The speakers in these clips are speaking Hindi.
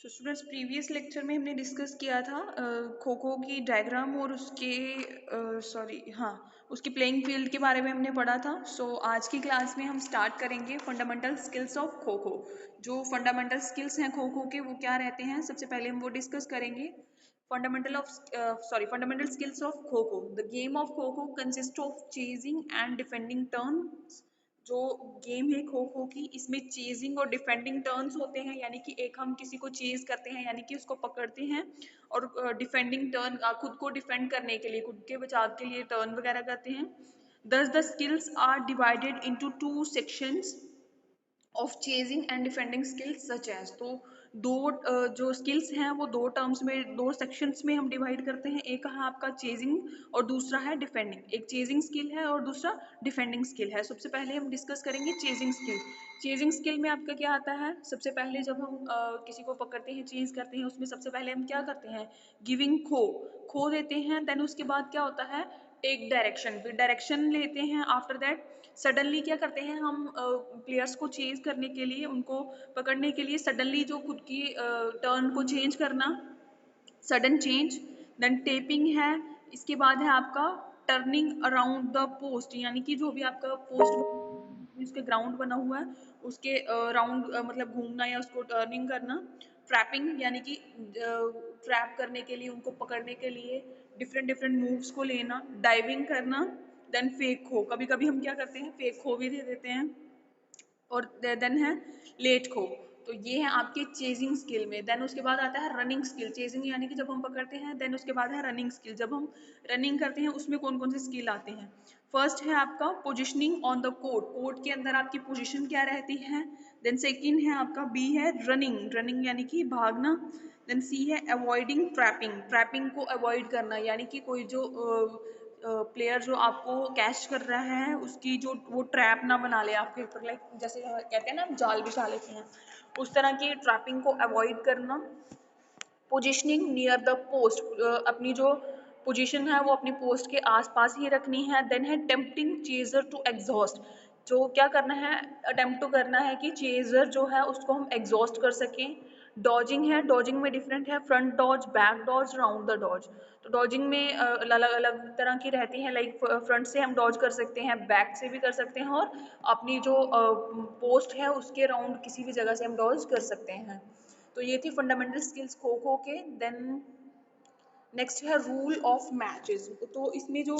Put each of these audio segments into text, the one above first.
सो स्टूडेंट्स, प्रीवियस लेक्चर में हमने डिस्कस किया था खो खो की डायग्राम और उसके उसकी प्लेइंग फील्ड के बारे में हमने पढ़ा था। सो आज की क्लास में हम स्टार्ट करेंगे fundamental skills of kho kho. जो फंडामेंटल स्किल्स हैं खो खो के वो क्या रहते हैं, सबसे पहले हम वो डिस्कस करेंगे। Fundamental skills of kho kho. The game of kho kho consist of chasing and defending turns. जो गेम है खो खो की, इसमें चेजिंग और डिफेंडिंग टर्न्स होते हैं, यानी कि एक हम किसी को चेज करते हैं यानी कि उसको पकड़ते हैं, और डिफेंडिंग टर्न खुद को डिफेंड करने के लिए, खुद के बचाव के लिए टर्न वगैरह करते हैं। Thus the skills are divided into two sections of chasing and defending skills such as. तो दो जो स्किल्स हैं वो दो टर्म्स में, दो सेक्शंस में हम डिवाइड करते हैं। एक है आपका चेजिंग और दूसरा है डिफेंडिंग। एक चेजिंग स्किल है और दूसरा डिफेंडिंग स्किल है। सबसे पहले हम डिस्कस करेंगे चेजिंग स्किल। चेजिंग स्किल में आपका क्या आता है, सबसे पहले जब हम किसी को पकड़ते हैं, चेज करते हैं, उसमें सबसे पहले हम क्या करते हैं, गिविंग खो देते हैं। देन उसके बाद क्या होता है, टेक डायरेक्शन, फिर डायरेक्शन लेते हैं। आफ्टर दैट सडनली क्या करते हैं हम, प्लेयर्स को चेज करने के लिए, उनको पकड़ने के लिए सडनली जो खुद की टर्न को चेंज करना, सडन चेंज। देन टेपिंग है। इसके बाद है आपका टर्निंग अराउंड द पोस्ट, यानी कि जो भी आपका पोस्ट उसके ग्राउंड बना हुआ है उसके राउंड मतलब घूमना या उसको टर्निंग करना। ट्रैपिंग यानी कि ट्रैप करने के लिए, उनको पकड़ने के लिए डिफरेंट डिफरेंट मूव्स को लेना। डाइविंग करना। देन फेक खो, कभी कभी हम क्या करते हैं, फेक खो भी दे देते हैं। और देन है लेट खो। तो ये है आपके चेजिंग स्किल में। देन उसके बाद आता है रनिंग स्किल। चेजिंग यानी कि जब हम पकड़ते हैं, देन उसके बाद है रनिंग स्किल। जब हम रनिंग करते हैं उसमें कौन कौन से स्किल आते हैं। फर्स्ट है आपका positioning on the court, court के अंदर आपकी पोजिशन क्या रहती है। देन सेकेंड है आपका बी है रनिंग, रनिंग यानी कि भागना। देन सी है अवॉइडिंग ट्रैपिंग, ट्रैपिंग को अवॉइड करना, यानी कि कोई जो प्लेयर जो आपको कैच कर रहा है उसकी जो वो ट्रैप ना बना ले आपके ऊपर, लाइक जैसे कहते हैं ना हम जाल बिछा लेते हैं, उस तरह की ट्रैपिंग को अवॉइड करना। पोजिशनिंग नियर द पोस्ट, अपनी जो पोजीशन है वो अपनी पोस्ट के आसपास ही रखनी है। देन है टेम्पटिंग चेजर टू एग्जॉस्ट, जो क्या करना है, अटेम्प्ट टू करना है कि चेजर जो है उसको हम एग्जॉस्ट कर सकें। डॉजिंग है, डॉजिंग में डिफरेंट है, front dodge, back dodge, round the dodge. तो डॉजिंग में अलग अलग तरह की रहती है, लाइक फ्रंट से हम डॉज कर सकते हैं, बैक से भी कर सकते हैं, और अपनी जो पोस्ट है उसके राउंड किसी भी जगह से हम डॉज कर सकते हैं। तो ये थी फंडामेंटल स्किल्स खो खो के। देन नेक्स्ट है रूल ऑफ मैचेस। तो इसमें जो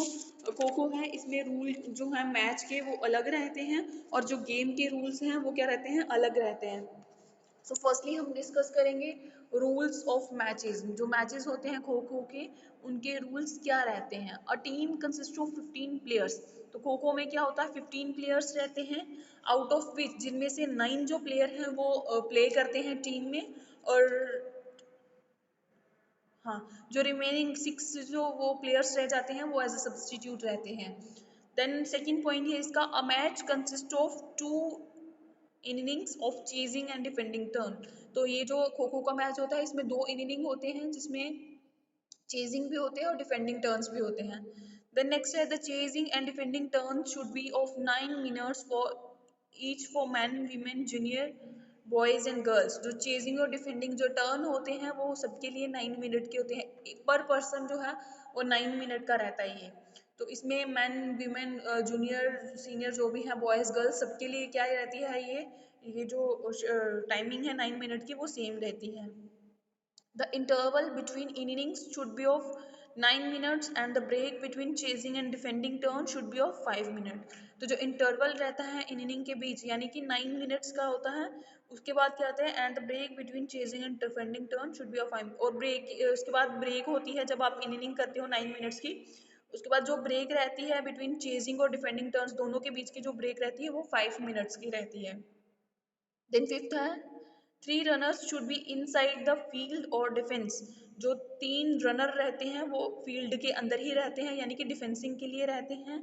खो खो है इसमें रूल जो है मैच के वो अलग रहते हैं, और जो गेम के रूल्स हैं वो क्या रहते हैं, अलग रहते हैं। सो फर्स्टली हम डिस्कस करेंगे रूल्स ऑफ मैचेस। जो मैचेस होते हैं खो खो के, उनके रूल्स क्या रहते हैं। A team consist of 15 players. तो खो खो में क्या होता है, 15 प्लेयर्स रहते हैं, आउट ऑफ विच जिनमें से 9 जो प्लेयर हैं वो प्ले करते हैं टीम में, और हाँ, जो रिमेनिंग 6 जो वो प्लेयर्स रह जाते हैं वो एज अ सब्सटीट्यूट रहते हैं। देन सेकेंड पॉइंट है इसका, a match consist of 2 innings of chasing and defending turn. तो ये जो खो खो का मैच होता है इसमें 2 इनिंग होते हैं, जिसमें चेजिंग भी होते हैं और डिफेंडिंग टर्न्स भी होते हैं। देन नेक्स्ट है, the chasing and defending turn should be of 9 minutes for each, for man, women, junior, boys and girls. जो चेजिंग और डिफेंडिंग जो टर्न होते हैं वो सबके लिए 9 मिनट के होते हैं। पर पर्सन जो है वो 9 मिनट का रहता है ये। तो इसमें मैन, वीमेन, जूनियर, सीनियर जो भी है, बॉयज, गर्ल्स, सबके लिए क्या रहती है, ये जो टाइमिंग है 9 मिनट की वो सेम रहती है। The interval between innings should be of 9 minutes and the break between chasing and defending turn should be of 5 minutes. तो जो इंटरवल रहता है इनिंग के बीच यानी कि 9 मिनट्स का होता है, उसके बाद क्या होता है, and the break between chasing and defending turn should be of 5। और ब्रेक, उसके बाद ब्रेक होती है जब आप इनिंग करते हो 9 मिनट्स की, उसके बाद जो ब्रेक रहती है between chasing or defending turns दोनों के बीच की जो ब्रेक रहती है वो 5 मिनट्स की रहती है। देन फिफ्थ है, 3 runners should be inside the field और डिफेंस। जो 3 रनर रहते हैं वो फील्ड के अंदर ही रहते हैं, यानी कि डिफेंसिंग के लिए रहते हैं।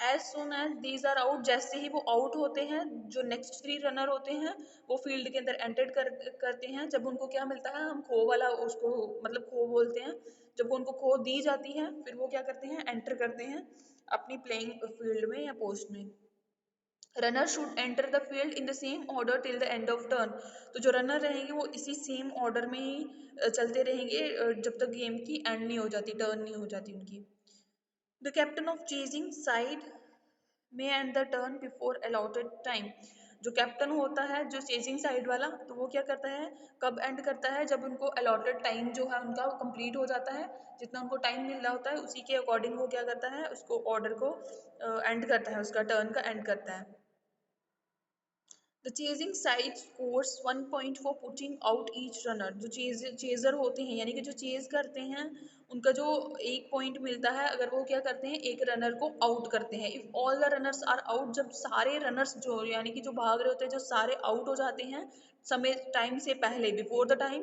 As soon as these are out, जैसे ही वो आउट होते हैं, जो नेक्स्ट 3 रनर होते हैं वो फील्ड के अंदर एंटर करते हैं। जब उनको क्या मिलता है, हम खो वाला उसको मतलब खो बोलते हैं। जब उनको खो दी जाती है फिर वो क्या करते हैं, एंटर करते हैं अपनी प्लेइंग फील्ड में या पोस्ट में। Runner should enter the field in the same order till the end of turn. तो जो रनर रहेंगे वो इसी सेम ऑर्डर में ही चलते रहेंगे जब तक गेम की एंड नहीं हो जाती, टर्न नहीं हो जाती उनकी। The captain of chasing side may and the turn before allotted time. जो कैप्टन होता है जो चेजिंग साइड वाला, तो वो क्या करता है, कब एंड करता है, जब उनको अलॉटेड टाइम जो है उनका कंप्लीट हो जाता है, जितना उनको टाइम मिल रहा होता है उसी के अकॉर्डिंग वो क्या करता है, उसको ऑर्डर को एंड करता है, उसका टर्न का एंड करता है। The chasing side scores 1 point for putting out each runner. जो चेजर होते हैं यानी कि जो चेज करते हैं उनका जो 1 पॉइंट मिलता है अगर वो क्या करते हैं, एक रनर को आउट करते हैं। If all the runners are out, जब सारे रनर्स जो यानी कि जो भाग रहे होते हैं जो सारे आउट हो जाते हैं समय टाइम से पहले, before the time,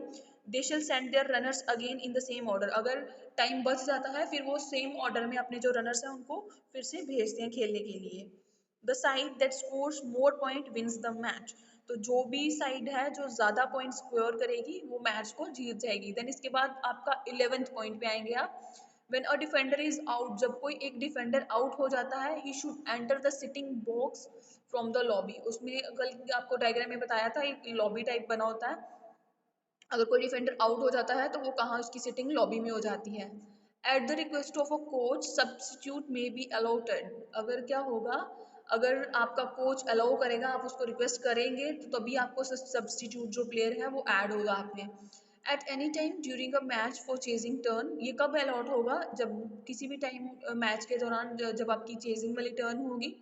they shell send their runners again in the same order. अगर टाइम बच जाता है फिर वो सेम ऑर्डर में अपने जो रनर्स हैं उनको फिर से भेजते हैं खेलने के लिए। The side that scores more point wins the match. तो जो भी साइड है जो ज्यादा पॉइंट स्कोर करेगी वो मैच को जीत जाएगी। देन इसके बाद आपका 11th पॉइंट पे आएंगे आप। When a defender is out, जब कोई एक डिफेंडर आउट हो जाता है, he should enter the sitting box from the lobby. उसमें कल आपको डायग्राम में बताया था एक लॉबी टाइप बना होता है, अगर कोई डिफेंडर आउट हो जाता है तो वो कहाँ, उसकी सिटिंग लॉबी में हो जाती है। At the request of a coach substitute may be allotted. अगर क्या होगा, अगर आपका कोच अलाउ करेगा, आप उसको रिक्वेस्ट करेंगे तो तभी आपको सब्स्टिट्यूट जो प्लेयर है वो ऐड होगा आप में। At any time during a match for chasing turn, ये कब अलॉट होगा, जब किसी भी टाइम मैच के दौरान जब आपकी चेजिंग वाली टर्न होगी।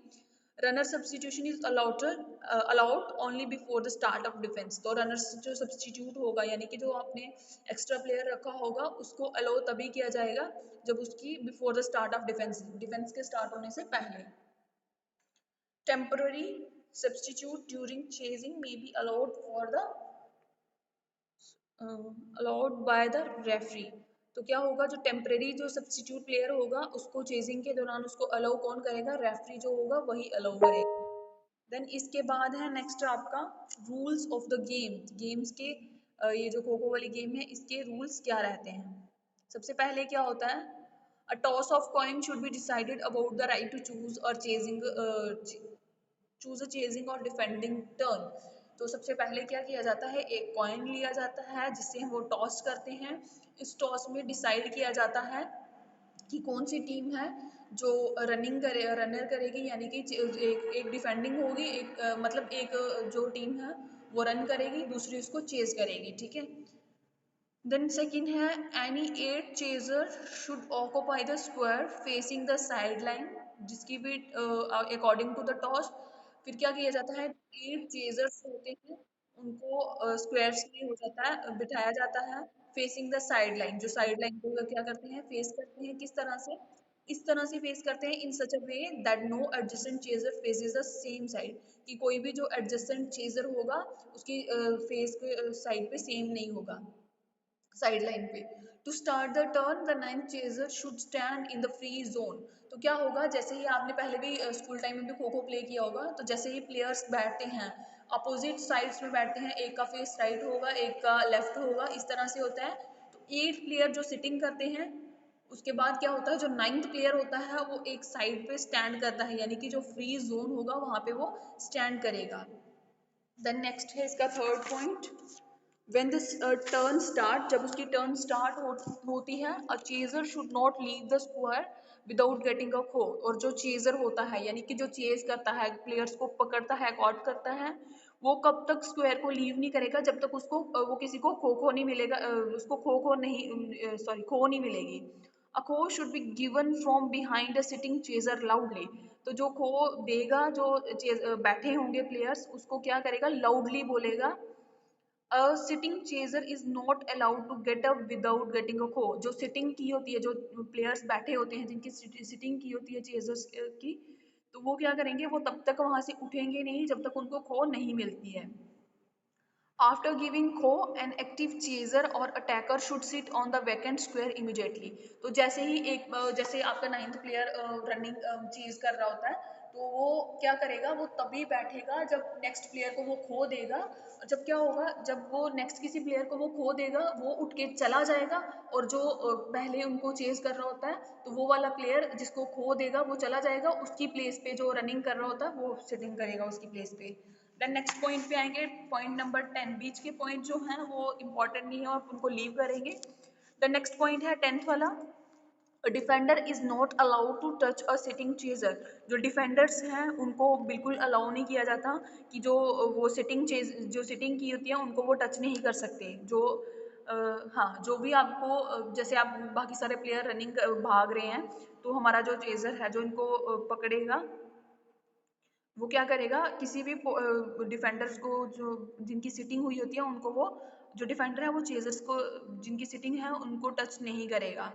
Runner substitution is allowed only before the start of defence. तो रनर जो सब्सटीट्यूट होगा यानी कि जो आपने एक्स्ट्रा प्लेयर रखा होगा उसको अलाउ तभी किया जाएगा जब उसकी before the start of defence, defence के स्टार्ट होने से पहले। Temporary substitute during chasing may be allowed for the allowed by the referee. तो क्या होगा, जो टेम्परेरी जो सब्सटीट्यूट प्लेयर होगा उसको चेजिंग के दौरान उसको अलाउ कौन करेगा, रेफरी जो होगा वही अलाउ करेगा। देन इसके बाद है नेक्स्ट आपका rules of the game. Games के ये जो खो खो वाली गेम है इसके रूल्स क्या रहते हैं। सबसे पहले क्या होता है, a toss of coin should be decided about the right to choose or chasing, choose a chasing or defending turn. तो सबसे पहले क्या किया जाता है, एक कॉइन लिया जाता है जिससे हम वो टॉस करते हैं। इस टॉस में डिसाइड किया जाता है कि कौन सी टीम है जो रनर करेगी, यानी कि एक डिफेंडिंग होगी, एक मतलब एक जो टीम है वो रन करेगी, दूसरी उसको चेज करेगी, ठीक है। देन सेकंड है, any 8 chaser should occupy the square facing the side line, जिसकी भी अकॉर्डिंग टू द टॉस फिर क्या किया जाता है, 8 चेजर्स होते हैं उनको स्क्वायर्स में हो जाता है, बिठाया जाता है फेसिंग द साइड लाइन। जो साइड लाइन को क्या करते हैं, फेस करते हैं, किस तरह से, इस तरह से फेस करते हैं, in such a way that no adjacent chaser faces the same side, कि कोई भी जो एडजेसेंट चेजर होगा उसकी फेस के साइड पे सेम नहीं होगा साइड लाइन पे। To start the turn the ninth chaser should stand in the free zone. तो क्या होगा, जैसे ही आपने पहले भी स्कूल टाइम में भी खो खो प्ले किया होगा, तो जैसे ही प्लेयर्स बैठते हैं अपोजिट साइड्स में बैठते हैं, एक का फेस राइट होगा एक का लेफ्ट होगा, इस तरह से होता है। तो 8 प्लेयर जो सिटिंग करते हैं, उसके बाद क्या होता है, जो नाइन्थ प्लेयर होता है वो एक साइड पे स्टैंड करता है, यानी कि जो फ्री जोन होगा वहां पे वो स्टैंड करेगा। देन नेक्स्ट है इसका third point, when this turn start, जब उसकी टर्न स्टार्ट होती है, a chaser should not leave the square without getting a kho. और जो चेजर होता है यानी कि जो चेज करता है, प्लेयर्स को पकड़ता है, कॉट करता है, वो कब तक स्क्वायर को लीव नहीं करेगा जब तक उसको वो किसी को खो खो नहीं मिलेगा, उसको खो खो नहीं, सॉरी खो नहीं मिलेगी। अ खो should be given from behind a sitting chaser loudly. तो जो खो देगा, जो बैठे होंगे प्लेयर्स, उसको क्या करेगा, लाउडली बोलेगा। A sitting chaser is not allowed to get up without getting a खो। जो सिटिंग की होती है, जो प्लेयर्स बैठे होते हैं जिनकी सिटिंग की होती है चेजर्स की, तो वो क्या करेंगे, वो तब तक वहां से उठेंगे नहीं जब तक उनको खो नहीं मिलती है। आफ्टर गिविंग खो एन एक्टिव चेजर और attacker should sit on the vacant square immediately. तो जैसे ही एक जैसे आपका नाइन्थ प्लेयर रनिंग चेज कर रहा होता है, तो वो क्या करेगा, वो तभी बैठेगा जब नेक्स्ट प्लेयर को वो खो देगा। और जब क्या होगा, जब वो नेक्स्ट किसी प्लेयर को वो खो देगा, वो उठ के चला जाएगा, और जो पहले उनको चेज कर रहा होता है, तो वो वाला प्लेयर जिसको खो देगा वो चला जाएगा, उसकी प्लेस पे जो रनिंग कर रहा होता है वो सिटिंग करेगा उसकी प्लेस पे। देन नेक्स्ट पॉइंट पे आएंगे, पॉइंट नंबर 10। बीच के पॉइंट जो हैं वो इंपॉर्टेंट नहीं है और उनको लीव करेंगे। द नेक्स्ट पॉइंट है 10th वाला, defender is not allowed to touch a sitting chaser. जो डिफेंडर्स हैं उनको बिल्कुल अलाउ नहीं किया जाता कि जो वो सिटिंग चेज जो सिटिंग की होती है उनको वो टच नहीं कर सकते। जो हाँ, जो भी आपको जैसे आप बाकी सारे प्लेयर रनिंग भाग रहे हैं, तो हमारा जो चेजर है जो इनको पकड़ेगा, वो क्या करेगा, किसी भी डिफेंडर्स को जो जिनकी सिटिंग हुई होती है उनको वो, जो डिफेंडर है वो चेजर्स को जिनकी सिटिंग है उनको टच नहीं करेगा।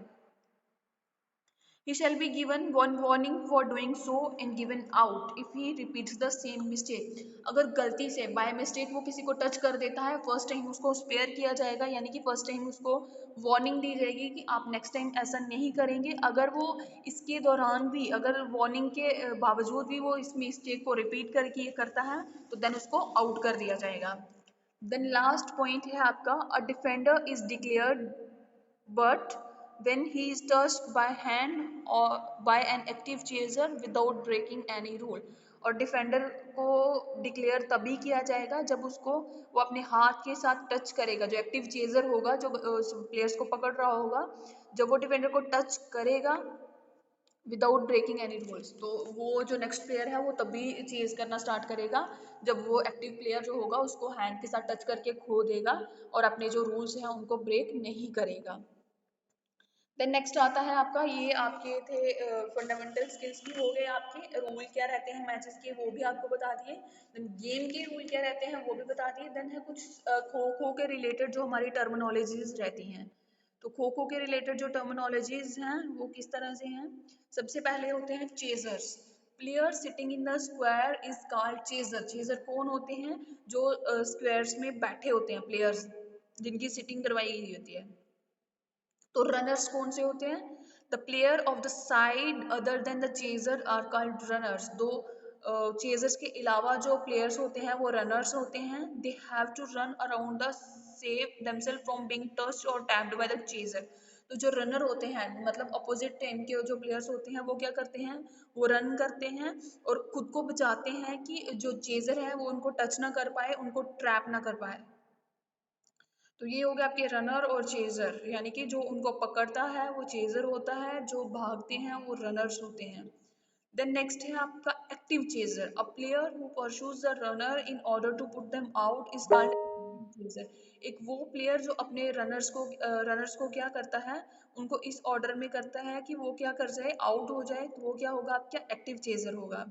He shall be given one warning for doing so and given out if he repeats the same mistake. अगर गलती से बाय मिस्टेक वो किसी को टच कर देता है, फर्स्ट टाइम उसको स्पेयर किया जाएगा, यानी कि फर्स्ट टाइम उसको वार्निंग दी जाएगी कि आप नेक्स्ट टाइम ऐसा नहीं करेंगे। अगर वो इसके दौरान भी, अगर वार्निंग के बावजूद भी वो इस मिस्टेक को रिपीट करके करता है, तो देन उसको आउट कर दिया जाएगा। देन लास्ट पॉइंट है आपका, अ defender is declared but when he is touched by hand or by an active chaser without breaking any rule। और डिफेंडर को डिक्लेयर तभी किया जाएगा जब उसको वो अपने हाथ के साथ टच करेगा, जो एक्टिव चेजर होगा जो प्लेयर्स को पकड़ रहा होगा, जब वो डिफेंडर को टच करेगा विदाउट ब्रेकिंग एनी रूल्स, तो वो जो नेक्स्ट प्लेयर है वो तभी चेज करना स्टार्ट करेगा जब वो एक्टिव प्लेयर जो होगा उसको हैंड के साथ टच करके खो देगा और अपने जो रूल्स हैं उनको ब्रेक नहीं करेगा। देन नेक्स्ट आता है आपका, ये आपके थे फंडामेंटल स्किल्स भी हो गए, आपके रूल क्या रहते हैं मैचेस के वो भी आपको बता दिए। देन गेम के रूल क्या रहते हैं वो भी बता दिए। देन है कुछ खो खो के रिलेटेड जो हमारी टर्मिनोलॉजीज रहती हैं। तो खो खो के रिलेटेड जो टर्मिनोलॉजीज हैं वो किस तरह से हैं। सबसे पहले होते हैं chasers. Player sitting in the square is called chaser. Chaser कौन होते हैं, जो स्क्वायर्स में बैठे होते हैं प्लेयर्स, जिनकी सिटिंग करवाई गई होती है। तो रनर्स कौन से होते हैं, the player of the side other than the chaser are called runners. दो चेजर्स के अलावा जो प्लेयर्स होते हैं वो रनर्स होते हैं। They have to run around the save themselves from being touched or tapped by the chaser. तो जो रनर होते हैं मतलब अपोजिट टीम के जो प्लेयर्स होते हैं वो क्या करते हैं, वो रन करते हैं और खुद को बचाते हैं कि जो चेजर है वो उनको टच ना कर पाए, उनको ट्रैप ना कर पाए। तो ये हो गया आपके रनर और चेजर, यानी कि जो उनको पकड़ता है वो चेजर होता है, जो भागते हैं वो रनर्स होते हैं। देन नेक्स्ट है आपका active chaser. A player who pursues the runner in order to put them out is called chaser. एक वो प्लेयर जो अपने रनर्स को क्या करता है, उनको इस ऑर्डर में करता है कि वो क्या कर जाए, आउट हो जाए, तो वो क्या होगा, आपका एक्टिव चेजर होगा।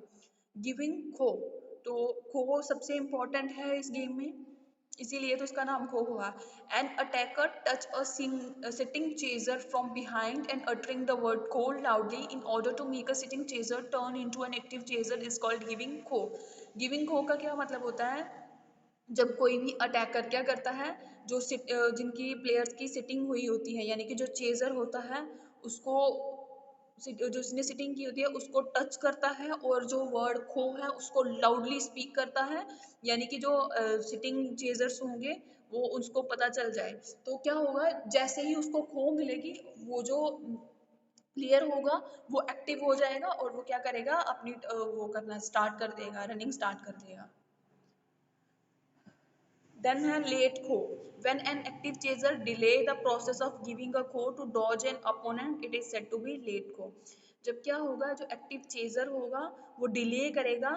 गिविंग खो, तो खो सबसे इंपॉर्टेंट है इस गेम में, इसीलिए तो इसका नाम खो हुआ। An attacker touch a sitting chaser from behind and uttering the word kho loudly in order to make a sitting chaser turn into an active chaser is called giving kho. Giving kho का क्या मतलब होता है, जब कोई भी अटैकर क्या करता है, जो जिनकी प्लेयर्स की सिटिंग हुई होती है, यानी कि जो चेजर होता है उसको जो जिसने सिटिंग की होती है उसको टच करता है और जो वर्ड खो है उसको लाउडली स्पीक करता है, यानी कि जो सिटिंग चेजर्स होंगे वो उसको पता चल जाए। तो क्या होगा, जैसे ही उसको खो मिलेगी, वो जो प्लेयर होगा वो एक्टिव हो जाएगा और वो क्या करेगा, अपनी वो करना स्टार्ट कर देगा, रनिंग स्टार्ट कर देगा। Then है late खो। When an active chaser delay the process of giving a खो to dodge an opponent, it is said to be late खो। जब क्या होगा, जो एक्टिव चेजर होगा वो डिले करेगा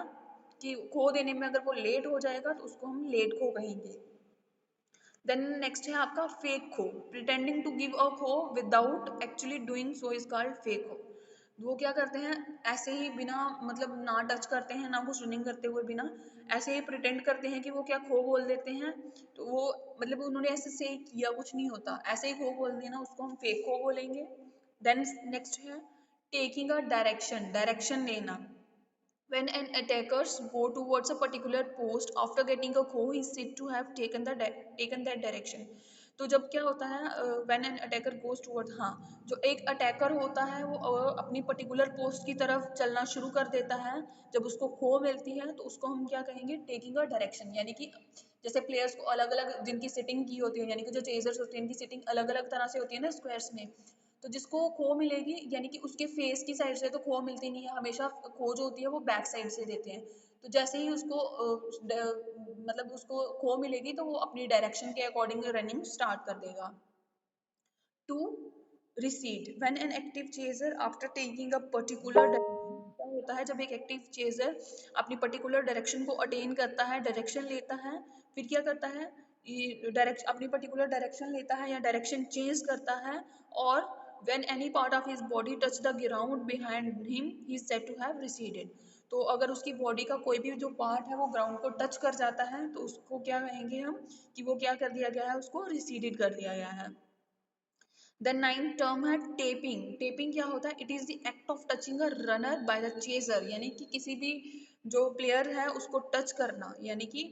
कि खो देने में अगर वो लेट हो जाएगा तो उसको हम लेट खो कहेंगे। देन नेक्स्ट है आपका फेक खो। प्रिटेंडिंग टू गिव अ खो without actually doing so is called fake खो। वो क्या करते हैं, ऐसे ही बिना मतलब ना टच करते हैं ना कुछ रनिंग करते हुए, बिना ऐसे ही प्रिटेंड करते हैं कि वो क्या खो बोल देते हैं, तो वो मतलब उन्होंने ऐसे से किया कुछ नहीं होता, ऐसे ही खो बोल देना, उसको हम फेक खो बोलेंगे। देन नेक्स्ट है टेकिंग अ डायरेक्शन, डायरेक्शन लेना। When an attackers go towards a particular post after getting a coup, he is said to have taken that direction. तो जब क्या होता है, when an attacker goes toward, हाँ, जो एक अटैकर होता है वो अपनी पर्टिकुलर पोस्ट की तरफ चलना शुरू कर देता है। जब उसको खो मिलती है तो उसको हम क्या कहेंगे, टेकिंग अ डायरेक्शन, यानी कि जैसे प्लेयर्स को अलग अलग जिनकी सिटिंग की होती है, यानी कि जो चेजर्स होते हैं इनकी सिटिंग अलग अलग तरह से होती है ना स्क्वायर्स में, तो जिसको खो मिलेगी यानी कि उसके फेस की साइड से तो खो मिलती नहीं है, हमेशा खो जो होती है वो बैक साइड से देते हैं। तो जैसे ही उसको मतलब उसको खो मिलेगी तो वो अपनी डायरेक्शन के अकॉर्डिंग रनिंग स्टार्ट कर देगा। To recede, when an active chaser after taking a particular, क्या होता है जब एक एक्टिव चेजर अपनी पर्टिकुलर डायरेक्शन को अटेन करता है, डायरेक्शन लेता है, फिर क्या करता है, डायरेक्शन अपनी पर्टिकुलर डायरेक्शन लेता है या डायरेक्शन चेंज करता है, और when any part of his body touch the ground behind him he is said to have receded। तो अगर उसकी बॉडी का कोई भी जो पार्ट है वो ग्राउंड को टच कर जाता है तो उसको क्या कहेंगे हम, कि वो क्या कर दिया गया है, उसको रिसीडेड कर दिया गया है। द नाइन्थ टर्म है टेपिंग। टेपिंग क्या होता है, it is the act of touching a runner bye the chaser, यानी कि किसी भी जो प्लेयर है उसको टच करना, यानी कि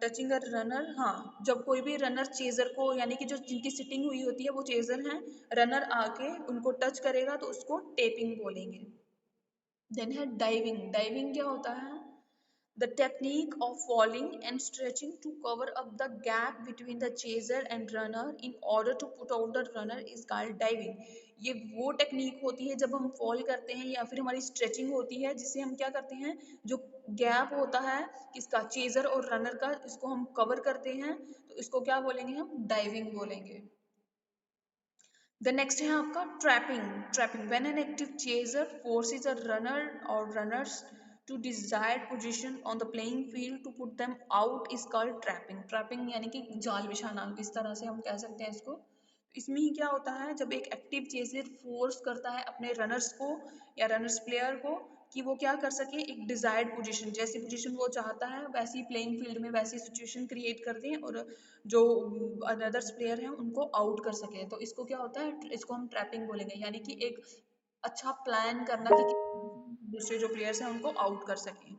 टचिंग अ रनर, हाँ, जब कोई भी रनर चेजर को, यानी कि जो जिनकी सिटिंग हुई होती है वो चेजर है, रनर आके उनको टच करेगा तो उसको टेपिंग बोलेंगे। देन है डाइविंग। डाइविंग क्या होता है, the technique of falling and stretching to cover up the gap between the chaser and runner in order to put out the runner is called diving। ये वो टेक्निक होती है जब हम फॉल करते हैं या फिर हमारी स्ट्रेचिंग होती है, जिससे हम क्या करते हैं, जो गैप होता है किसका, चेजर और रनर का, इसको हम कवर करते हैं, तो इसको क्या बोलेंगे, हम डाइविंग बोलेंगे। द नेक्स्ट है आपका trapping. Trapping, when an active chaser forces a runner और runners to desired position on the playing field to put them out is called trapping. Trapping यानी कि जाल बिछाना, इस तरह से हम कह सकते हैं इसको। इसमें ही क्या होता है, जब एक एक्टिव चेजर फोर्स करता है अपने रनर्स को या रनर्स प्लेयर को कि वो क्या कर सके, एक डिजायर्ड पोजीशन, जैसी पोजीशन वो चाहता है वैसी प्लेइंग फील्ड में वैसी सिचुएशन क्रिएट कर दें और जो अदर्स प्लेयर हैं उनको आउट कर सके, तो इसको क्या होता है, इसको हम ट्रैपिंग बोलेंगे, यानी कि एक अच्छा प्लान करना कि दूसरे जो प्लेयर्स हैं उनको आउट कर सकें।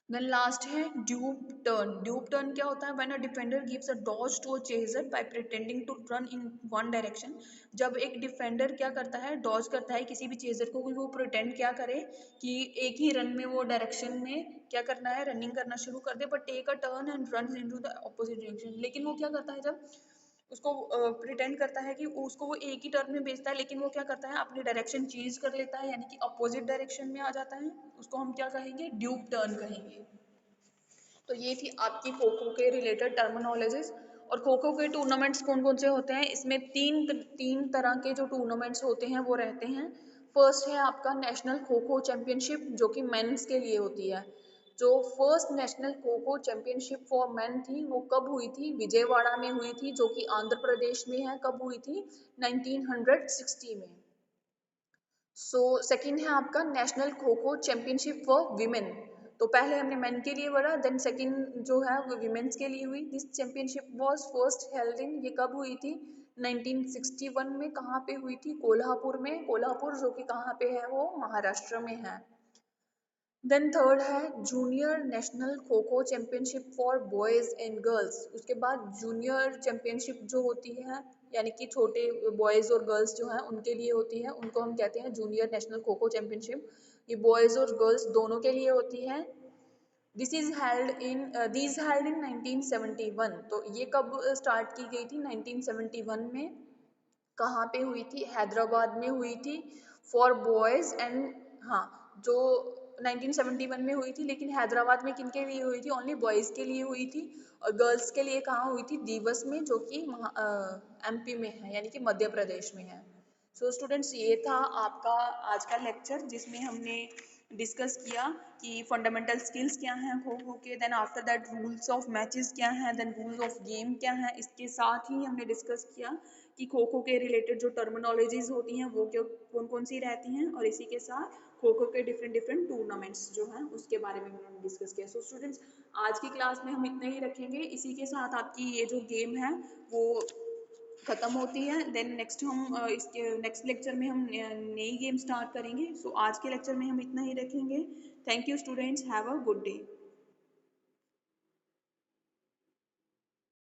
देन लास्ट है ड्यूप टर्न। ड्यूप टर्न क्या होता है, when a defender gives a dodge to a chaser by pretending to run in one direction. जब एक डिफेंडर क्या करता है, डॉज करता है किसी भी चेजर को, वो प्रिटेंड क्या करे कि एक ही रन में वो डायरेक्शन में क्या करना है, रनिंग करना शुरू कर दे, but take a turn and run into the opposite direction. लेकिन वो क्या करता है, जब उसको प्रिटेंड करता है कि उसको वो एक ही टर्न में भेजता है, लेकिन वो क्या करता है, अपनी डायरेक्शन चेंज कर लेता है, यानी कि अपोजिट डायरेक्शन में आ जाता है, उसको हम क्या कहेंगे, ड्यूप टर्न कहेंगे। तो ये थी आपकी खो खो के रिलेटेड टर्मिनोलॉजीज। और खो खो के टूर्नामेंट्स कौन कौन से होते हैं, इसमें तीन तरह के जो टूर्नामेंट्स होते हैं वो रहते हैं। फर्स्ट है आपका नेशनल खो खो चैंपियनशिप, जो कि मेंस के लिए होती है। जो first national kho kho championship for main थी वो कब हुई थी, विजयवाड़ा में हुई थी, जो कि आंध्र प्रदेश में है। कब हुई थी, 1960 में। सो सेकंड है आपका national kho kho championship for women. तो पहले हमने मेन के लिए पढ़ा, देन सेकंड जो है वो विमेन्स के लिए हुई। This championship was first held in, ये कब हुई थी, 1961 में। कहाँ पे हुई थी, कोल्हापुर में। कोल्हापुर जो कि कहाँ पे है, वो महाराष्ट्र में है। देन थर्ड है junior national kho kho championship for boys and girls. उसके बाद जूनियर चैंपियनशिप जो होती है, यानी कि छोटे बॉयज और गर्ल्स जो हैं उनके लिए होती है, उनको हम कहते हैं junior national kho kho championship. ये बॉयज और गर्ल्स दोनों के लिए होती है। This is held in this held in 1971। तो ये कब स्टार्ट की गई थी, 1971 में। कहाँ पे हुई थी, हैदराबाद में हुई थी, फॉर बॉयज एंड, हाँ, जो 1971 में हुई थी, लेकिन हैदराबाद में किन के लिए हुई थी, ओनली बॉयज के लिए हुई थी। और गर्ल्स के लिए कहाँ हुई थी, दीवस में, जो कि एमपी में है, यानी कि मध्य प्रदेश में है। सो स्टूडेंट्स, ये था आपका आज का लेक्चर, जिसमें हमने डिस्कस किया कि फंडामेंटल स्किल्स क्या हैं खो खो के, then after that rules of matches क्या हैं, देन रूल्स ऑफ गेम क्या हैं। इसके साथ ही हमने डिस्कस किया कि खो खो के रिलेटेड जो टर्मिनोलॉजीज होती हैं वो कौन कौन सी रहती हैं, और इसी के साथ खो खो के डिफरेंट डिफरेंट टूर्नामेंट्स जो हैं उसके बारे में हमने डिस्कस किया। सो स्टूडेंट्स, आज की क्लास में हम इतना ही रखेंगे। इसी के साथ आपकी ये जो गेम है वो खत्म होती है। देन नेक्स्ट हम इसके नेक्स्ट लेक्चर में हम नई गेम स्टार्ट करेंगे। सो आज के लेक्चर में हम इतना ही रखेंगे। Thank you students, have a good day.